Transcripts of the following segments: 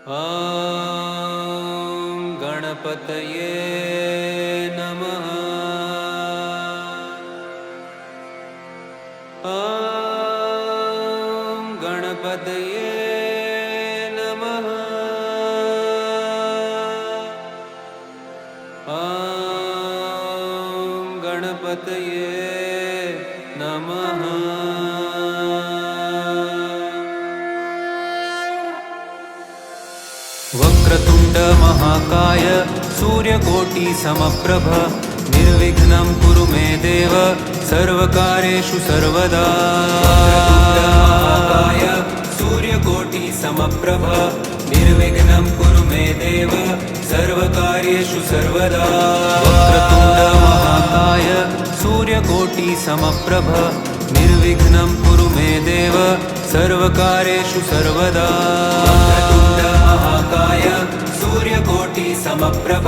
ॐ गणपतये नमः। ॐ गणपतये नमः। ॐ गणपतये नमः। वक्रतुंड महाकाय सूर्यकोटि समप्रभ निर्विघ्नं कुरु मे देव सर्वकार्येषु सर्वदा। महाकाय सूर्यकोटि समप्रभ निर्विघ्नं कुरु मे देव सर्वकार्येषु सर्वदा। वक्रतुंड महाकाय सूर्यकोटि समप्रभ निर्विघ्नं कुरु मे देव सर्वकार्येषु सर्वदा। महाकाय सूर्यकोटि समप्रभ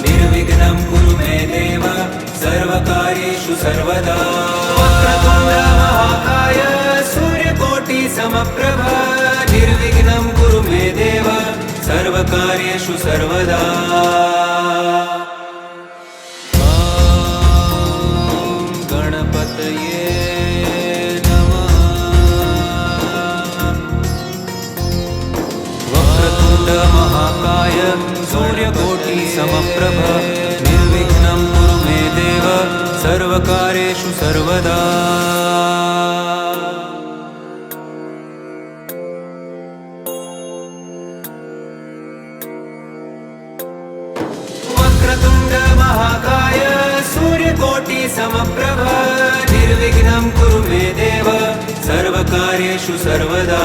निर्विघ्नं कुरु मे देव सर्वकार्येषु सर्वदा। वक्रतुंड महाकाय सूर्यकोटि समप्रभ निर्विघ्नं कुरु मे देव सर्वकार्येषु सर्वदा। गणपतये महाकाय सूर्यकोटि समप्रभ निर्विघ्नं कुरु मे देव सर्वकार्येषु सर्वदा। वक्रतुंड महाकाय सूर्यकोटि समप्रभ निर्विघ्नं कुरु मे देव सर्वकार्येषु सर्वदा।